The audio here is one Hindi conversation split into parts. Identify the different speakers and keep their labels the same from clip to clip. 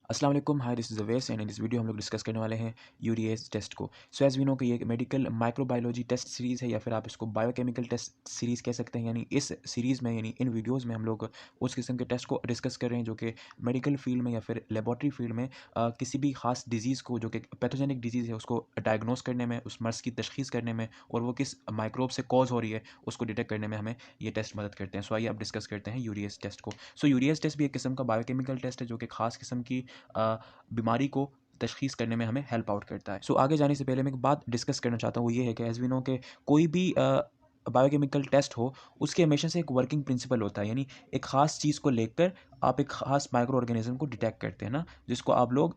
Speaker 1: अस्सलाम वालेकुम, hi this is Awais and in this video हम लोग डिस्कस करने वाले हैं यूरिएस टेस्ट को। सो एज़ वी नो कि ये एक मेडिकल माइक्रोबायोलॉजी टेस्ट सीरीज़ है या फिर आप इसको बायोकेमिकल टेस्ट सीरीज़ कह सकते हैं। यानी इस सीरीज़ में यानी इन वीडियोज़ में हम लोग उस किस्म के टेस्ट को डिस्कस कर रहे हैं जो कि मेडिकल फील्ड में या फिर लेबॉर्ट्री फील्ड में किसी भी खास डिजीज़ को जो कि पैथोजेनिक डिजीज़ है उसको डायग्नोस करने में, उस मर्ज़ की तशख़ीस करने में और वो किस माइक्रोब से कॉज हो रही है उसको डिटेक्ट करने में हमें ये टेस्ट मदद करते हैं। सो आइए अब डिस्कस करते हैं यूरिएस टेस्ट को। सो यूरिएस टेस्ट भी एक किस्म का बायोकेमिकल टेस्ट है जो कि खास किस्म की बीमारी को तशख़ीस करने में हमें हेल्प आउट करता है। सो आगे जाने से पहले मैं एक बात डिस्कस करना चाहता हूँ, वो ये है कि एज़ वी नो कि कोई भी बायोकेमिकल टेस्ट हो उसके हमेशा से एक वर्किंग प्रिंसिपल होता है। यानी एक ख़ास चीज़ को लेकर आप एक ख़ास माइक्रो ऑर्गेनिज्म को डिटेक्ट करते हैं ना, जिसको आप लोग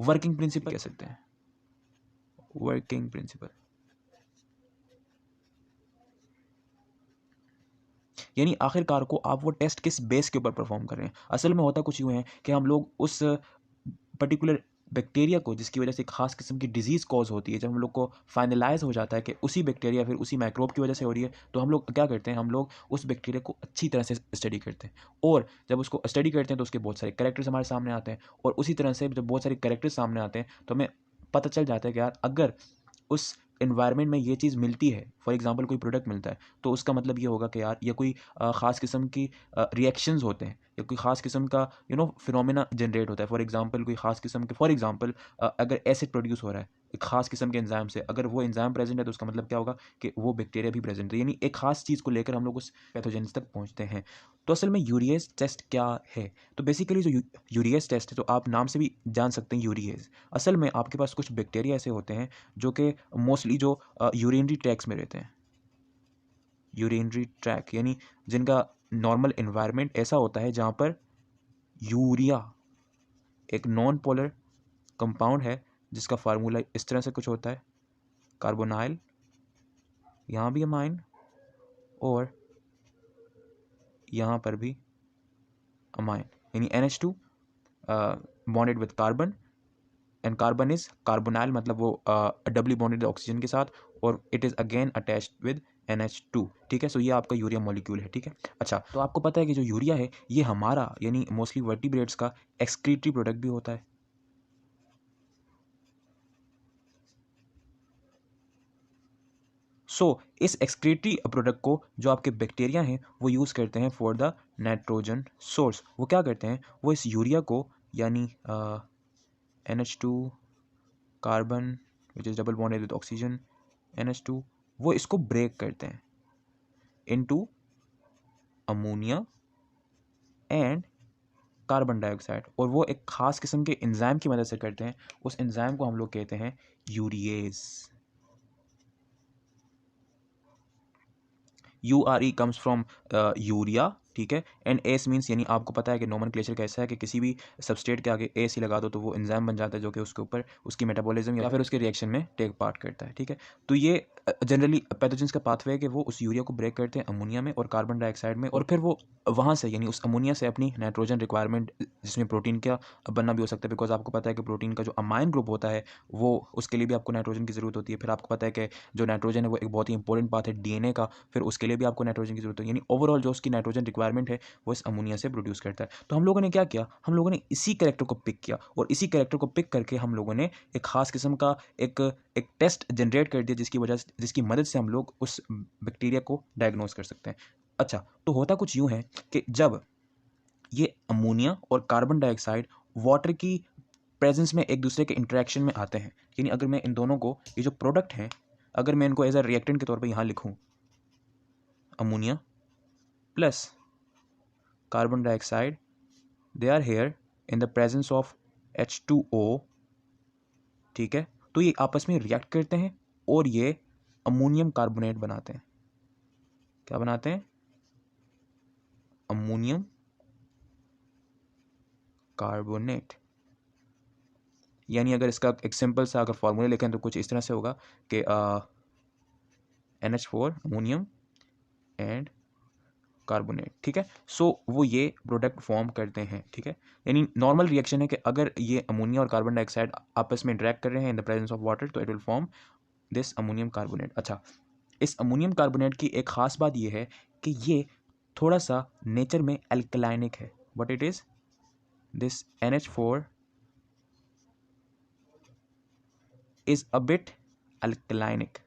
Speaker 1: वर्किंग प्रिंसिपल कह सकते हैं। वर्किंग प्रिंसिपल यानी आखिरकार को आप वो टेस्ट किस बेस के ऊपर परफॉर्म कर रहे हैं। असल में होता कुछ यूँ है कि हम लोग उस पर्टिकुलर बैक्टीरिया को जिसकी वजह से एक खास किस्म की डिजीज़ कॉज होती है, जब हम लोग को फाइनलाइज हो जाता है कि उसी बैक्टीरिया फिर उसी माइक्रोब की वजह से हो रही है, तो हम लोग क्या करते हैं, हम लोग उस बैक्टीरिया को अच्छी तरह से स्टडी करते हैं। और जब उसको स्टडी करते हैं तो उसके बहुत सारे कैरेक्टर्स हमारे सामने आते हैं और उसी तरह से जब बहुत सारे कैरेक्टर्स सामने आते हैं तो हमें पता चल जाता है कि यार अगर उस एनवायरनमेंट में ये चीज़ मिलती है, फॉर एग्जांपल कोई प्रोडक्ट मिलता है, तो उसका मतलब ये होगा कि यार ये कोई ख़ास किस्म की रिएक्शंस होते हैं या कोई ख़ास किस्म का फिनोमेना जनरेट होता है। फॉर एग्जांपल कोई ख़ास किस्म के फॉर एग्जांपल अगर एसिड प्रोड्यूस हो रहा है एक ख़ास किस्म के एंजाइम से, अगर वो एंजाइम प्रेजेंट है तो उसका मतलब क्या होगा कि वो बैक्टीरिया भी प्रेजेंट है। यानी एक ख़ास चीज़ को लेकर हम लोग उस पैथोजेनिस तक पहुँचते हैं। तो असल में यूरिएज टेस्ट क्या है? तो बेसिकली जो यूरिएज टेस्ट है, तो आप नाम से भी जान सकते हैं यूरिएज। असल में आपके पास कुछ बैक्टीरिया ऐसे होते हैं जो कि मोस्टली जो यूरिनरी ट्रैक्स में रहते हैं। यूरिनरी ट्रैक यानी जिनका नॉर्मल एनवायरनमेंट ऐसा होता है जहाँ पर यूरिया एक नॉन पोलर कंपाउंड है जिसका फार्मूला इस तरह से कुछ होता है, कार्बोनाइल, यहाँ भी अमाइन और यहाँ पर भी अमाइन, यानी NH2 bonded with carbon and carbon is carbonyl, मतलब वो डबली बॉन्डेड ऑक्सीजन के साथ और it is again attached with NH2। ठीक है, सो ये आपका यूरिया मॉलिक्यूल है। ठीक है, अच्छा, तो आपको पता है कि जो यूरिया है ये हमारा यानी मोस्टली वर्टिब्रेट्स का एक्सक्रीटरी प्रोडक्ट भी होता है। इस एक्सक्रीटरी प्रोडक्ट को जो आपके बैक्टीरिया हैं वो यूज़ करते हैं फॉर द नाइट्रोजन सोर्स। वो क्या करते हैं, वो इस यूरिया को यानी NH2 carbon which is double bonded with oxygen NH2, वो इसको ब्रेक करते हैं into ammonia and carbon dioxide, और वो एक खास किस्म के एंजाइम की मदद से करते हैं। उस एंजाइम को हम लोग कहते हैं urease. URE comes from urea, ठीक है, एंड एस मीन्स, यानी आपको पता है कि नोमेनक्लेचर कैसा है कि किसी भी सबस्ट्रेट के आगे एस ही लगा दो तो वो एंजाइम बन जाता है जो कि उसके ऊपर उसकी मेटाबॉलिज्म या फिर उसके रिएक्शन में टेक पार्ट करता है। ठीक है, तो ये जनरली पैथोजेंस का पाथवे है कि वो उस यूरिया को ब्रेक करते हैं अमोनिया में और कार्बन डाइऑक्साइड में, और फिर वो वहाँ से यानी उस अमोनिया से अपनी नाइट्रोजन रिक्वायरमेंट, जिसमें प्रोटीन का बनना भी हो सकता है, बिकॉज आपको पता है कि प्रोटीन का जो अमाइन ग्रुप होता है वो उसके लिए भी आपको नाइट्रोजन की ज़रूरत होती है। फिर आपको पता है कि जो नाइट्रोजन है वो एक बहुत ही इंपॉर्टेंट पार्ट है DNA का, फिर उसके लिए भी आपको नाइट्रोजन की ज़रूरत है। यानी ओवरऑल जो उसकी नाइट्रोजन रिक्वायरमेंट है वो इस अमोनिया से प्रोड्यूस करता है। तो हम लोगों ने क्या किया, हम लोगों ने इसी कैरेक्टर को पिक किया और इसी कैरेक्टर को पिक करके हम लोगों ने एक खास किस्म का एक एक टेस्ट जनरेट कर दिया जिसकी मदद से हम लोग उस बैक्टीरिया को डायग्नोस कर सकते हैं। अच्छा, तो होता कुछ यूँ है कि जब ये अमोनिया और कार्बन डाइऑक्साइड वाटर की प्रेजेंस में एक दूसरे के इंटरेक्शन में आते हैं, यानी अगर मैं इन दोनों को, ये जो प्रोडक्ट हैं, अगर मैं इनको एज अ रिएक्टेंट के तौर पे यहाँ लिखूँ, ammonia plus carbon dioxide, they are here in the presence of H2O, ठीक है, तो ये आपस में रिएक्ट करते हैं और ये अमोनियम कार्बोनेट बनाते हैं। क्या बनाते हैं, अमोनियम कार्बोनेट। यानी अगर इसका एक सिंपल सा अगर फॉर्मूला लिखें तो कुछ इस तरह से होगा कि NH4 अमोनियम एंड कार्बोनेट। ठीक है, सो वो ये प्रोडक्ट फॉर्म करते हैं। ठीक है, यानी नॉर्मल रिएक्शन है कि अगर ये अमोनिया और कार्बन डाइऑक्साइड आपस में इंटरेक्ट कर रहे हैं in the presence of water तो it will form this ammonium carbonate. अच्छा, इस अमोनियम कार्बोनेट की एक खास बात ये है कि ये थोड़ा सा नेचर में एल्कलाइनिक है। What it is, this NH4 is a bit alkalinic.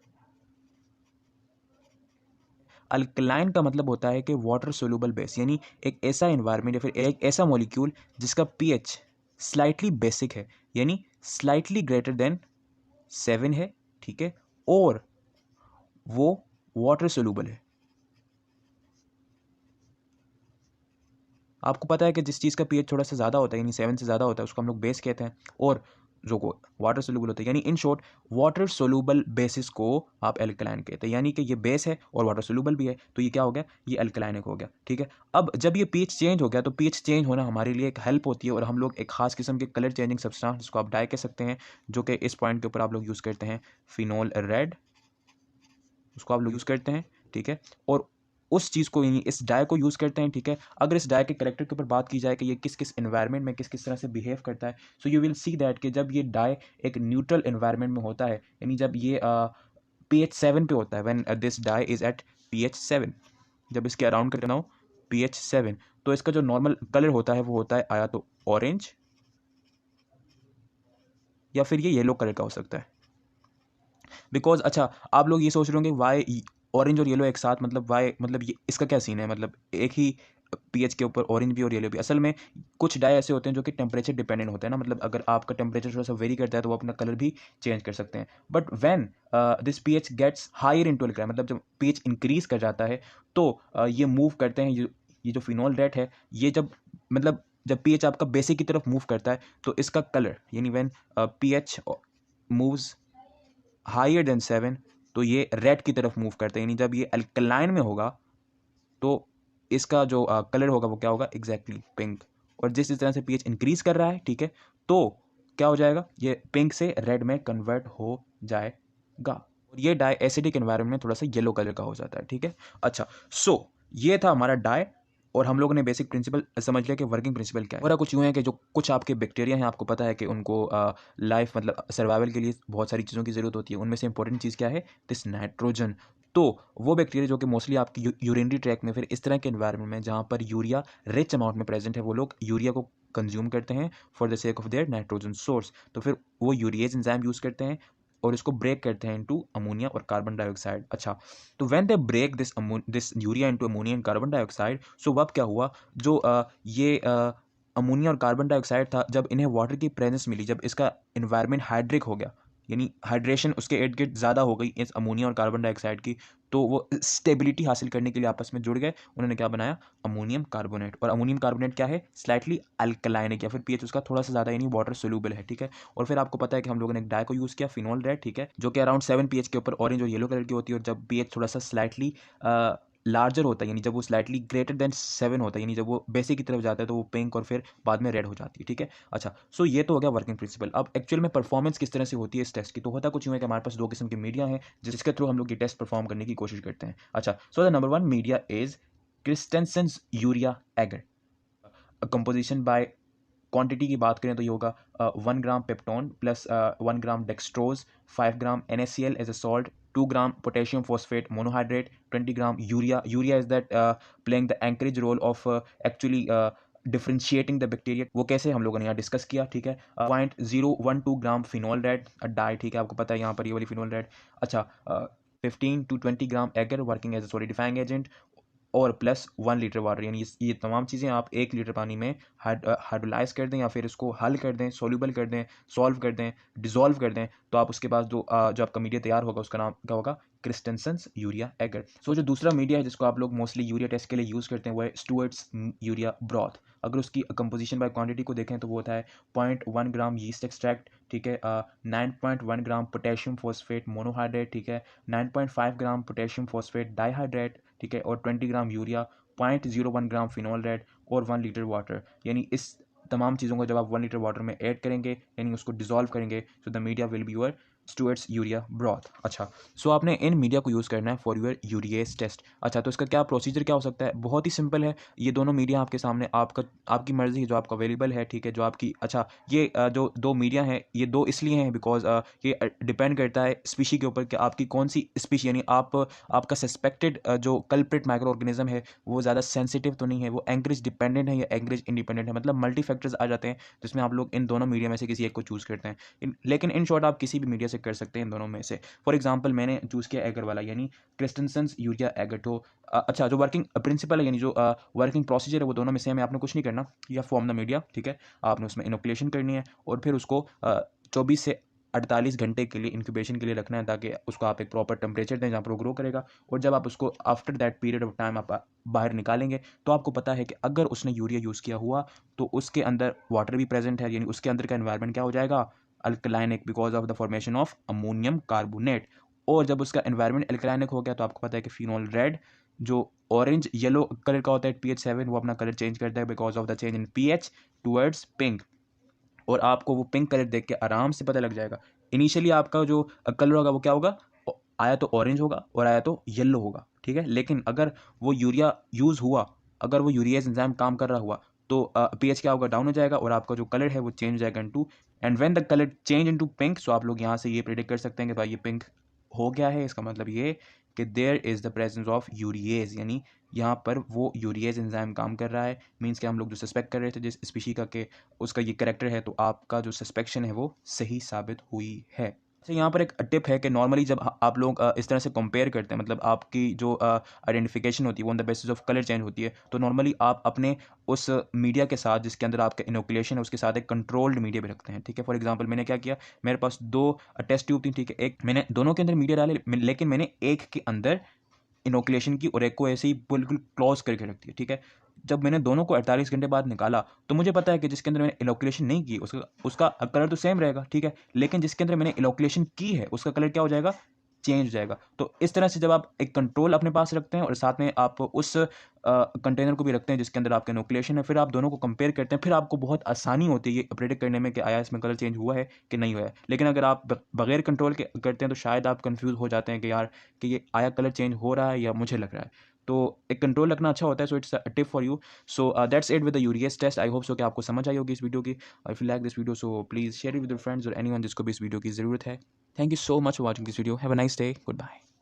Speaker 1: Alkaline का मतलब होता है कि वाटर सोल्यूबल बेस, यानी एक ऐसा एनवायरनमेंट या फिर एक ऐसा मॉलिक्यूल जिसका पीएच स्लाइटली बेसिक है, यानी स्लाइटली ग्रेटर देन 7 है, ठीक है, और वो वाटर सोल्यूबल है। आपको पता है कि जिस चीज़ का पीएच थोड़ा सा ज़्यादा होता है, यानी 7 से ज़्यादा होता है, उसको हम लोग बेस कहते हैं, और जो को वाटर सोल्यूबल होता है, यानी in short water soluble basis को आप एल्कलाइन कहते हैं। यानी कि ये बेस है और वाटर सोल्यूबल भी है, तो ये क्या हो गया, ये एल्कलाइनिक हो गया, ठीक है। अब जब ये पीएच चेंज हो गया, तो पीएच चेंज होना हमारे लिए एक हेल्प होती है, और हम लोग एक खास किस्म के कलर चेंजिंग सब्सटेंस, जिसको आप डाई कह सकते हैं, जो कि इस पॉइंट के ऊपर आप लोग यूज़ करते हैं फिनोल रेड, उसको आप लोग यूज़ करते हैं, ठीक है, और उस चीज़ को, यानी इस डाई को यूज़ करते हैं, ठीक है। अगर इस डाई के कैरेक्टर के ऊपर बात की जाए कि ये किस किस एनवायरनमेंट में किस किस तरह से बिहेव करता है, so you will see that कि जब ये डाई एक न्यूट्रल एनवायरनमेंट में होता है, यानी जब ये pH 7 पे होता है, when this dye is at pH 7, जब इसके अराउंड करना हो pH 7, तो इसका जो नॉर्मल कलर होता है वो होता है या तो ऑरेंज या फिर ये येलो कलर का हो सकता है। बिकॉज अच्छा, आप लोग ये सोच रहे होंगे वाई ऑरेंज और येलो एक साथ, मतलब वाई, मतलब ये इसका क्या सीन है, मतलब एक ही पीएच के ऊपर ऑरेंज भी और येलो भी। असल में कुछ डाई ऐसे होते हैं जो कि टेम्परेचर डिपेंडेंट होते हैं ना, मतलब अगर आपका टेम्परेचर थोड़ा सा वेरी करता है तो वो अपना कलर भी चेंज कर सकते हैं। But when this pH gets higher into alkaline, मतलब जब पीएच इंक्रीज कर जाता है, तो ये मूव करते हैं, ये जो फिनोल रेड है, ये जब, मतलब जब पीएच आपका बेसिक की तरफ मूव करता है, तो इसका कलर, यानी when pH moves higher than 7, तो ये रेड की तरफ मूव करते हैं, यानी जब ये अल्कलाइन में होगा तो इसका जो कलर होगा वो क्या होगा, एग्जैक्टली पिंक। और जिस तरह से पीएच इंक्रीज कर रहा है, ठीक है, तो क्या हो जाएगा, ये पिंक से रेड में कन्वर्ट हो जाएगा, और ये डाई एसिडिक एनवायरनमेंट में थोड़ा सा येलो कलर का हो जाता है, ठीक है। अच्छा, सो ये था हमारा डाई, और हम लोगों ने बेसिक प्रिंसिपल समझ लिया कि वर्किंग प्रिंसिपल क्या है। और कुछ यूँ है कि जो कुछ आपके बैक्टीरिया हैं, आपको पता है कि उनको लाइफ, मतलब सर्वाइवल के लिए बहुत सारी चीज़ों की ज़रूरत होती है, उनमें से इंपॉर्टेंट चीज़ क्या है, दिस नाइट्रोजन। तो वो बैक्टीरिया जो कि मोस्टली आपकी यूरिनरी ट्रैक में, फिर इस तरह के एनवायरनमेंट में जहाँ पर यूरिया रिच अमाउंट में प्रेजेंट है, वो लोग यूरिया को कंज्यूम करते हैं for the sake of their nitrogen source. तो फिर वो यूरिएज एंजाइम यूज़ करते हैं और इसको ब्रेक करते हैं इनटू अमोनिया और कार्बन डाइऑक्साइड। अच्छा, तो when they break this urea into ammonia and carbon dioxide, so अब क्या हुआ, जो ये अमोनिया और कार्बन डाइऑक्साइड था, जब इन्हें वाटर की प्रेजेंस मिली, जब इसका इन्वायरमेंट हाइड्रिक हो गया, यानी हाइड्रेशन उसके इर्द गिर्द ज़्यादा हो गई इस अमोनिया और कार्बन डाइऑक्साइड की, तो वो स्टेबिलिटी हासिल करने के लिए आपस में जुड़ गए, उन्होंने क्या बनाया, अमोनियम कार्बोनेट। और अमोनियम कार्बोनेट क्या है, स्लाइटली अल्कलाइनिक, या फिर पीएच उसका थोड़ा सा ज़्यादा, यानी वाटर सोल्यूबल है, ठीक है। और फिर आपको पता है कि हम लोगों ने एक डाई को यूज़ किया, फिनोल रेड, ठीक है, जो कि अराउंड 7 पीएच के ऊपर ऑरेंज और येलो कलर की होती है, और जब पीएच थोड़ा सा स्लाइटली लार्जर होता है, यानी जब वो स्लाइटली ग्रेटर देन 7 होता है, यानी जब वो बेसिक की तरफ जाता है, तो वो पिंक और फिर बाद में रेड हो जाती है, ठीक है। अच्छा, सो ये तो हो गया वर्किंग प्रिंसिपल। अब एक्चुअल में परफॉर्मेंस किस तरह से होती है इस टेस्ट की, तो होता कुछ यूँ है कि हमारे पास दो किस्म के मीडिया हैं जिसके थ्रू हम लोग ये टेस्ट परफॉर्म करने की कोशिश करते हैं। अच्छा, so the number 1 media is Christensen's urea agar. Composition by quantity की बात करें तो ये होगा 1 gram peptone plus 1 gram dextrose, 5 gram NaCl as a salt, 2 gram potassium phosphate monohydrate, 20 gram urea. Urea is that playing the anchorage role of actually differentiating the bacteria. वो कैसे, हम लोगों ने यहाँ डिस्कस किया, ठीक है। 0.012 ग्राम फिनोल रेड डाई, ठीक है, आपको पता है यहाँ पर ये वाली फिनोल रेड। अच्छा, 15 to 20 gram agar working as a solidifying agent, और प्लस 1 लीटर वाटर, यानी ये तमाम चीज़ें आप 1 लीटर पानी में हाइड्रोलाइज कर दें, या फिर इसको हल कर दें, सोल्यूबल कर दें, सॉल्व कर दें, डिजोल्व कर दें, तो आप उसके बाद जो आपका मीडिया तैयार होगा उसका नाम क्या होगा, क्रिस्टेंसेंस यूरिया एगर। सो जो दूसरा मीडिया है जिसको आप लोग मोस्टली यूरिया टेस्ट के लिए यूज़ करते हैं, वो है स्टुअर्ट्स यूरिया ब्रॉथ। अगर उसकी कंपोजिशन बाय क्वांटिटी को देखें तो वो होता है 0.1 ग्राम यीस्ट एक्सट्रैक्ट, ठीक है, 9.1 ग्राम पोटेशियम फॉस्फेट मोनोहाइड्रेट, ठीक है, 9.5 ग्राम पोटेशियम फॉस्फेट डाईहाइड्रेट, ठीक है, और 20 ग्राम यूरिया, 0.01 ग्राम फिनोल रेड, और 1 लीटर वाटर। यानी इस तमाम चीज़ों को जब आप 1 लीटर वाटर में ऐड करेंगे, यानी उसको डिजोल्व करेंगे, so the media will be your Stuart's urea broth. अच्छा, सो आपने इन मीडिया को यूज़ करना है फॉर योर यूरिएज टेस्ट। अच्छा, तो इसका क्या प्रोसीजर क्या हो सकता है, बहुत ही सिंपल है। ये दोनों मीडिया आपके सामने, आपकी मर्जी जो आपका अवेलेबल है, ठीक है, जो आपकी, अच्छा, ये जो दो मीडिया हैं, ये दो इसलिए हैं बिकॉज ये डिपेंड करता है स्पीशी के ऊपर कि आपकी कौन सी स्पीशी, यानी आपका सस्पेक्टेड जो कल्प्रिट माइक्रो ऑर्गेनिज्म है वो ज़्यादा सेंसिटिव तो नहीं है, वो एंकरेज डिपेंडेंट है या एंकरेज इंडिपेंडेंट है, मतलब मल्टी फैक्टर्स आ जाते हैं जिसमें आप लोग इन दोनों मीडिया में से किसी एक को चूज़ करते हैं। लेकिन इन शॉर्ट आप किसी भी मीडिया से चेक कर सकते हैं इन दोनों में से। फॉर एग्जांपल मैंने चूज़ किया एगर वाला, यानी क्रिस्टेंसन्स यूरिया एगर। तो अच्छा, जो वर्किंग प्रिंसिपल है यानी जो वर्किंग प्रोसीजर है वो दोनों में सेम है। आपने कुछ नहीं करना, या फॉर्म द मीडिया, ठीक है, आपने उसमें इनोकुलेशन करनी है और फिर उसको 24 से 48 घंटे के लिए इंक्यूबेशन के लिए रखना है, ताकि उसको आप एक प्रॉपर टेम्परेचर दें जहाँ पर वो ग्रो करेगा। और जब आप उसको after that period of time आप बाहर निकालेंगे तो आपको पता है कि अगर उसने यूरिया यूज़ किया हुआ तो उसके अंदर वाटर भी प्रेजेंट है, यानी उसके अंदर का एनवायरनमेंट क्या हो जाएगा, alkalinic, because of the formation of ammonium carbonate. और जब उसका एनवायरनमेंट अल्कलाइनिक हो गया तो आपको पता है कि फिनोल रेड जो ऑरेंज येलो कलर का होता है pH 7, वो अपना कलर चेंज करता है because of the change in pH towards pink. और आपको वो पिंक कलर देख के आराम से पता लग जाएगा। इनिशियली आपका जो कलर होगा वो क्या होगा, आया तो ऑरेंज होगा और आया तो येलो होगा, ठीक है। लेकिन अगर वो यूरिया यूज़ हुआ, अगर वो यूरियाज एंजाइम काम कर रहा हुआ तो पीएच क्या होगा, डाउन हो जाएगा और आपका जो कलर है वो चेंज हो जाएगा into, and when the colour change into pink, so आप लोग यहाँ से ये प्रेडिक्ट कर सकते हैं कि भाई ये पिंक हो गया है। इसका मतलब ये कि there is the presence of urease, यानी यहाँ पर वो यूरिएज एंजाइम काम कर रहा है। मीन्स कि हम लोग जो सस्पेक्ट कर रहे थे जिस स्पीशी का कि उसका ये करेक्टर है, तो आपका जो सस्पेक्शन है वो सही साबित हुई है। अच्छा, यहाँ पर एक टिप है कि नॉर्मली जब आप लोग इस तरह से कंपेयर करते हैं, मतलब आपकी जो आइडेंटिफिकेशन होती है वो on the basis of colour change होती है, तो नॉर्मली आप अपने उस मीडिया के साथ जिसके अंदर आपका इनोकुलेशन है उसके साथ एक कंट्रोल्ड मीडिया भी रखते हैं, ठीक है। फॉर एग्जांपल मैंने क्या किया, मेरे पास 2 टेस्ट ट्यूब थी, ठीक है। एक मैंने दोनों के अंदर मीडिया डाले, लेकिन मैंने एक के अंदर इनोकुलेशन की और एक को ऐसे ही बिल्कुल क्लोज करके रख दिया, ठीक है। जब मैंने दोनों को 48 घंटे बाद निकाला तो मुझे पता है कि जिसके अंदर मैंने इनोकुलेशन नहीं की उसका उसका कलर तो सेम रहेगा, ठीक है। लेकिन जिसके अंदर मैंने इनोकुलेशन की है उसका कलर क्या हो जाएगा, चेंज हो जाएगा। तो इस तरह से जब आप एक कंट्रोल अपने पास रखते हैं और साथ में आप उस कंटेनर को भी रखते हैं जिसके अंदर आपका इनोकुलेशन है, फिर आप दोनों को कंपेयर करते हैं, फिर आपको बहुत आसानी होती है ये प्रेडिक्ट करने में कि आया इसमें कलर चेंज हुआ है कि नहीं हुआ है। लेकिन अगर आप बगैर कंट्रोल के करते हैं तो शायद आप कंफ्यूज हो जाते हैं कि यार कि ये आया कलर चेंज हो रहा है या मुझे लग रहा है। तो एक कंट्रोल रखना अच्छा होता है। So it's a tip for you. So that's it with the urease test. I hope so कि आपको समझ आई होगी इस वीडियो की। If you like this video so please share it with your friends और एनीवन जिसको भी इस वीडियो की ज़रूरत है। Thank you so much for watching this video. Have a nice day. Good bye.